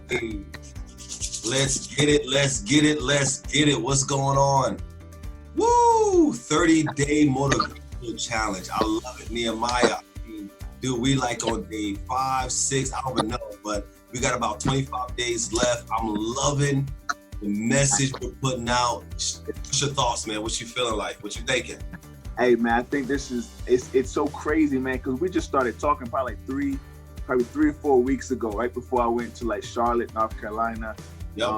Hey, let's get it, let's get it, let's get it. What's going on? Woo! 30-day motivational challenge. I love it, Nehemiah. I mean, dude, we like on day 5, 6, I don't even know, but we got about 25 days left. I'm loving the message we're putting out. What's your thoughts, man? What you feeling like? What you thinking? Hey, man, I think this is, it's so crazy, man, because we just started talking probably three or 4 weeks ago, right before I went to like Charlotte, North Carolina. Yep.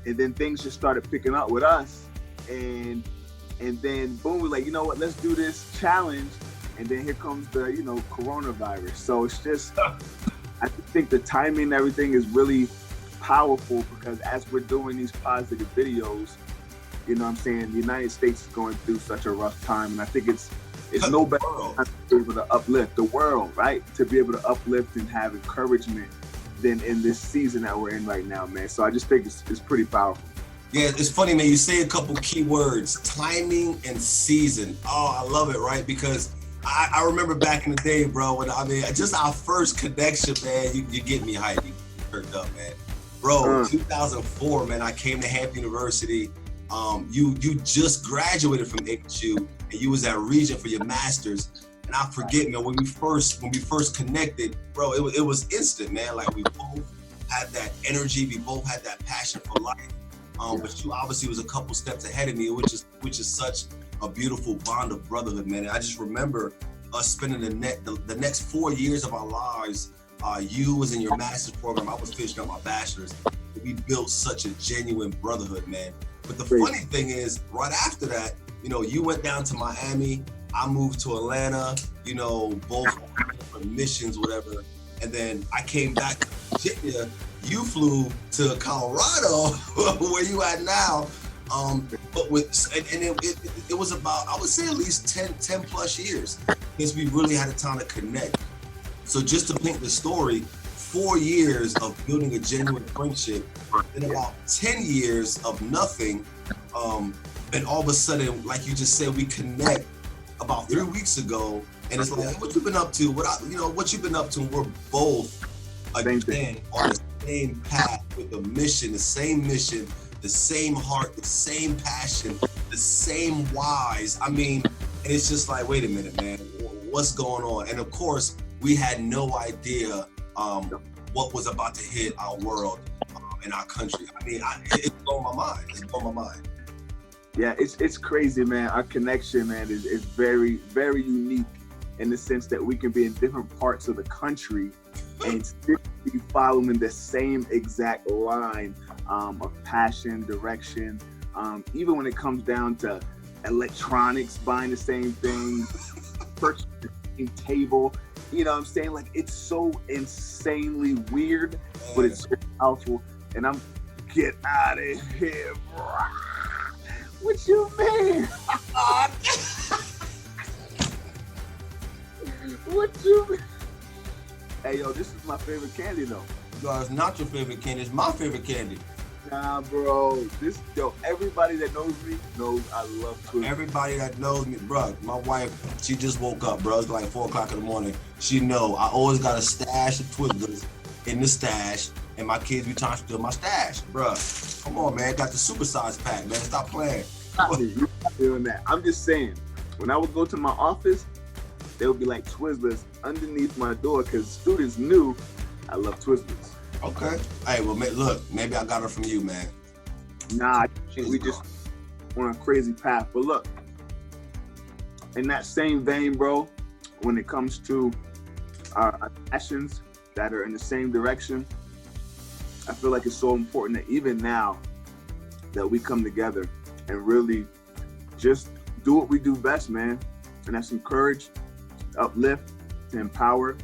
And then things just started picking up with us. And then boom, we're like, you know what, let's do this challenge. And then here comes the, coronavirus. So it's just, I think the timing and everything is really powerful because as we're doing these positive videos, you know what I'm saying, the United States is going through such a rough time. And I think it's no better time to be able to uplift the world, right? To be able to uplift and have encouragement than in this season that we're in right now, man. So I just think it's pretty powerful. Yeah, it's funny, man. You say a couple key words, timing and season. Oh, I love it, right? Because I remember back in the day, bro, when just our first connection, man, you get me hyped. You perked up, man. Bro, 2004, man, I came to Hampton University. You just graduated from HU and you was at Regent for your master's. And I forget, man, when we first connected, bro, it was instant, man. Like we both had that energy, we both had that passion for life. But you obviously was a couple steps ahead of me, which is such a beautiful bond of brotherhood, man. And I just remember us spending the next 4 years of our lives. You was in your master's program, I was finishing up my bachelor's. We built such a genuine brotherhood, man. But the funny thing is, right after that, you went down to Miami, I moved to Atlanta, both for missions, whatever. And then I came back to Virginia. You flew to Colorado, where you at now. But it was about, I would say at least 10 plus years since we really had a time to connect. So just to paint the story, 4 years of building a genuine friendship, and about 10 years of nothing. And all of a sudden, like you just said, we connect about 3 weeks ago, and it's like, hey, what you been up to? What you been up to? And we're both again on the same path with the mission, the same heart, the same passion, the same whys. I mean, and it's just like, wait a minute, man, what's going on? And of course, we had no idea what was about to hit our world and our country. I mean, it's blowing my mind. It's blowing my mind. Yeah, it's crazy, man. Our connection, man, is very, very unique in the sense that we can be in different parts of the country and still be following the same exact line of passion, direction. Even when it comes down to electronics, buying the same thing, purchasing the same table. You know what I'm saying? Like, it's so insanely weird, but it's so powerful. And I'm, get out of here, bro. What you mean? What you mean? Hey, yo, this is my favorite candy, though. No, it's not your favorite candy. It's my favorite candy. Nah, bro. Everybody that knows me knows I love Twizzlers. Everybody that knows me, bro. My wife, she just woke up, bro. It's like 4 o'clock in the morning. She know I always got a stash of Twizzlers in the stash, and my kids be trying to steal my stash, bro. Come on, man. Got the supersize pack, man. Stop playing. You're not doing that. I'm just saying, when I would go to my office, there would be like Twizzlers underneath my door because students knew I love Twizzlers. Okay. Hey, well, look, maybe I got it from you, man. Nah, we just on a crazy path. But look, in that same vein, bro, when it comes to our passions that are in the same direction, I feel like it's so important that even now that we come together and really just do what we do best, man. And that's encourage, uplift, to empower.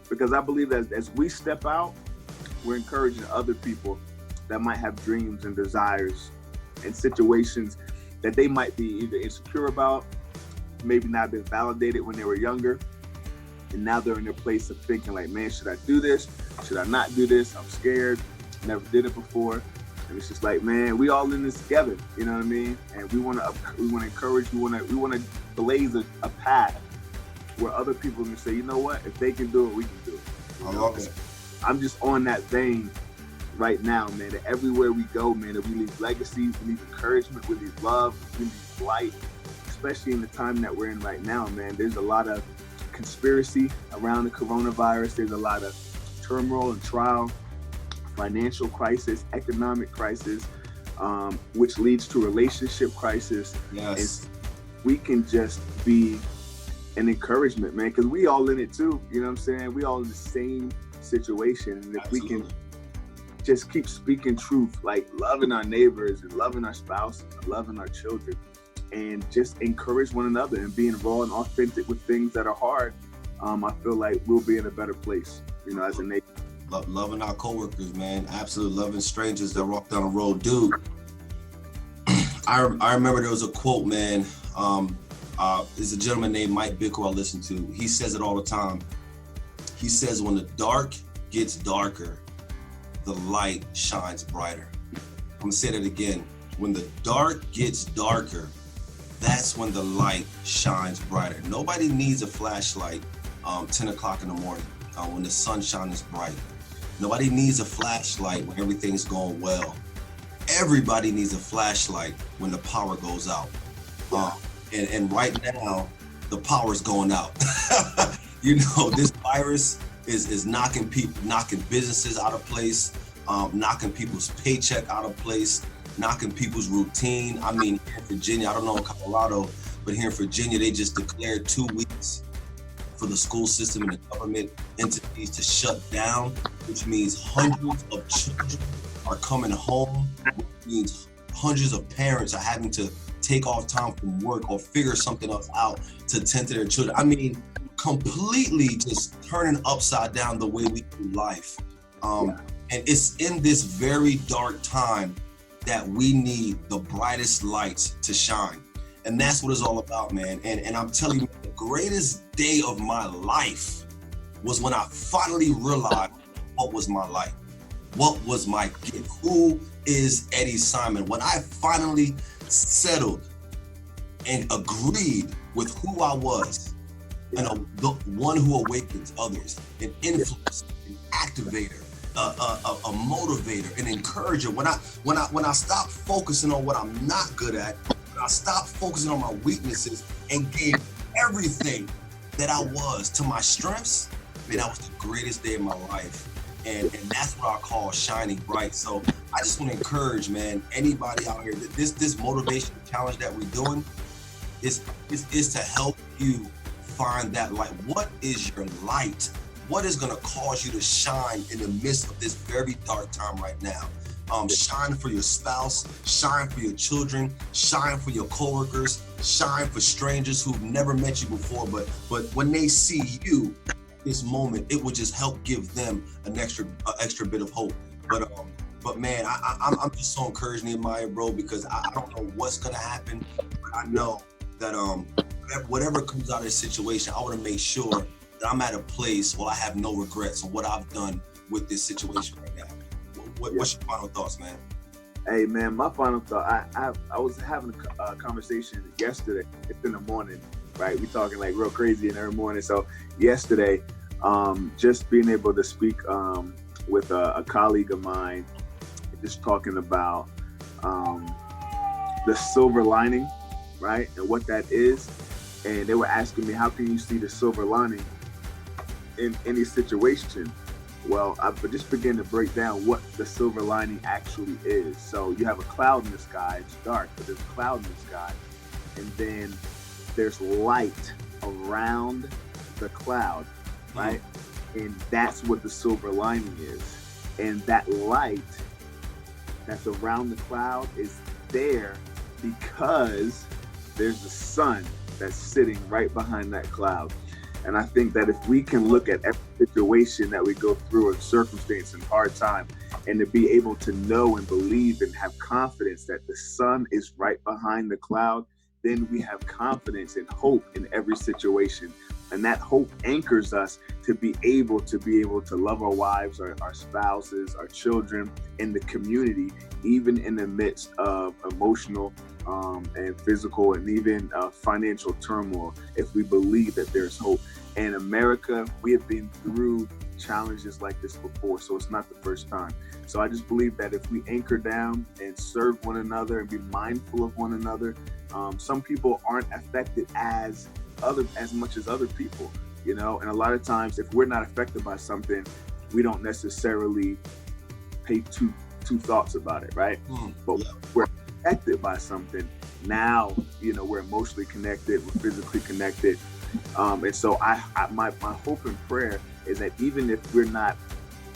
Because I believe that as we step out, we're encouraging other people that might have dreams and desires and situations that they might be either insecure about, maybe not been validated when they were younger. And now they're in their place of thinking like, man, should I do this? Should I not do this? I'm scared. Never did it before. And it's just like, man, we all in this together. You know what I mean? And we want to encourage. We want to blaze a path where other people can say, you know what? If they can do it, we can do it. I love it. I'm just on that vein right now, man, that everywhere we go, man, that we leave legacies, we leave encouragement, we leave love, we leave light, especially in the time that we're in right now, man. There's a lot of conspiracy around the coronavirus. There's a lot of turmoil and trial, financial crisis, economic crisis, which leads to relationship crisis. Yes. And we can just be an encouragement, man, because we all in it too. You know what I'm saying? We all in the same situation. And if Absolutely. we can just keep speaking truth, like loving our neighbors and loving our spouses and loving our children, and just encourage one another and being raw and authentic with things that are hard, I feel like we'll be in a better place, you know, as a nation. Loving our coworkers, man. Absolutely loving strangers that walk down the road. Dude, I remember there was a quote, man. There's a gentleman named Mike Bickle I listen to. He says it all the time. He says, when the dark gets darker, the light shines brighter. I'm gonna say that again. When the dark gets darker, that's when the light shines brighter. Nobody needs a flashlight 10 o'clock in the morning when the sunshine is bright. Nobody needs a flashlight when everything's going well. Everybody needs a flashlight when the power goes out. And right now, the power's going out. You know, this virus is knocking businesses out of place, knocking people's paycheck out of place, knocking people's routine. I mean, here in Virginia, I don't know in Colorado, but here in Virginia, they just declared 2 weeks for the school system and the government entities to shut down, which means hundreds of children are coming home, which means hundreds of parents are having to take off time from work or figure something else out to tend to their children. I mean, completely just turning upside down the way we do life. And it's in this very dark time that we need the brightest lights to shine. And that's what it's all about, man. And I'm telling you, the greatest day of my life was when I finally realized what was my life. What was my gift? Who is Eddie Simon? When I finally settled and agreed with who I was, and the one who awakens others, an influencer, an activator, a motivator, an encourager. When I stopped focusing on what I'm not good at, when I stopped focusing on my weaknesses and gave everything that I was to my strengths, man, that was the greatest day of my life. And that's what I call shining bright. So I just want to encourage, man, anybody out here, this motivational challenge that we're doing is to help you find that light. What is your light? What is going to cause you to shine in the midst of this very dark time right now? Shine for your spouse, shine for your children, shine for your coworkers, shine for strangers who've never met you before, but when they see you, this moment, it will just help give them an extra bit of hope. But man, I'm just so encouraged, Nehemiah, bro, because I don't know what's gonna happen, but I know that whatever comes out of this situation, I want to make sure that I'm at a place where I have no regrets on what I've done with this situation right now. What's your final thoughts, man? Hey, man, my final thought, I was having a conversation yesterday. It's in the morning, right? We talking like real crazy in every morning. So yesterday, just being able to speak with a colleague of mine, just talking about the silver lining, right? And what that is. And they were asking me, how can you see the silver lining in any situation? Well, I just began to break down what the silver lining actually is. So you have a cloud in the sky, it's dark, but there's a cloud in the sky. And then there's light around the cloud, right? And that's what the silver lining is. And that light that's around the cloud is there because there's the sun that's sitting right behind that cloud. And I think that if we can look at every situation that we go through, a circumstance and hard time, and to be able to know and believe and have confidence that the sun is right behind the cloud, then we have confidence and hope in every situation. And that hope anchors us to be able to love our wives, our spouses, our children, in the community, even in the midst of emotional and physical and even financial turmoil, if we believe that there's hope. In America, we have been through challenges like this before, so it's not the first time. So I just believe that if we anchor down and serve one another and be mindful of one another, some people aren't affected as much as other people, you know. And a lot of times, if we're not affected by something, we don't necessarily pay two thoughts about it, right? But we're affected by something. Now, you know, we're emotionally connected, we're physically connected, and so my hope and prayer is that even if we're not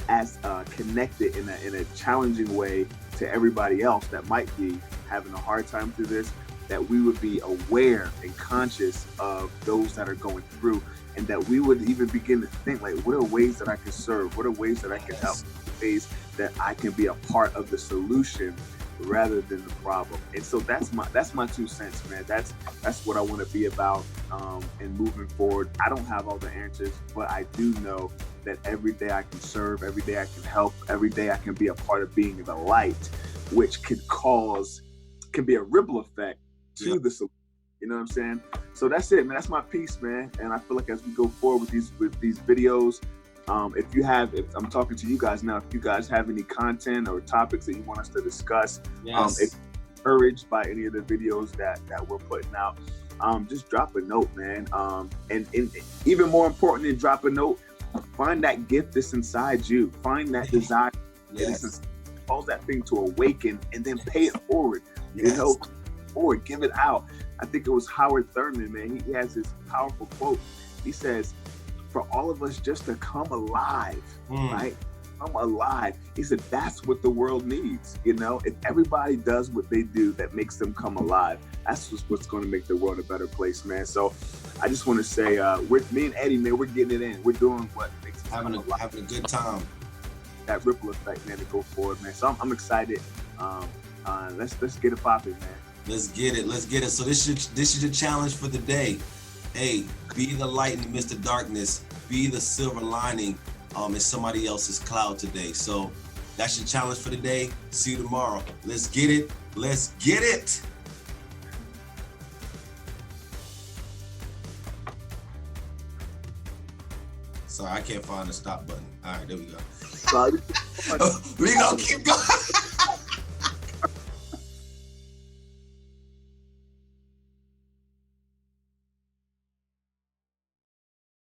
as connected in a challenging way to everybody else that might be having a hard time through this, that we would be aware and conscious of those that are going through, and that we would even begin to think, like, what are ways that I can serve? What are ways that I can help? Ways that I can be a part of the solution rather than the problem. And so that's my 2 cents, man. That's what I want to be about, and moving forward. I don't have all the answers, but I do know that every day I can serve, every day I can help, every day I can be a part of being the light, which can be a ripple effect to the solution. You know what I'm saying? So that's it, man. That's my piece, man. And I feel like as we go forward with these videos, if I'm talking to you guys now, if you guys have any content or topics that you want us to discuss, if encouraged by any of the videos that we're putting out, just drop a note, man. And even more important than drop a note, find that gift that's inside you. Find that desire. Cause that thing to awaken, and then pay it forward. You know, forward, give it out. I think it was Howard Thurman, man. He has this powerful quote. He says, for all of us just to come alive, right? Come alive. He said, that's what the world needs. You know, if everybody does what they do that makes them come alive, that's what's going to make the world a better place, man. So I just want to say, me and Eddie, man, we're getting it in. We're doing what makes us having a good time. That ripple effect, man, to go forward, man. So I'm excited. Let's get it popping, man. Let's get it. So this is your challenge for the day. Hey, be the light in the midst of darkness. Be the silver lining in somebody else's cloud today. So that's your challenge for the day. See you tomorrow. Let's get it. Let's get it. Sorry, I can't find the stop button. All right, there we go. We gonna keep going.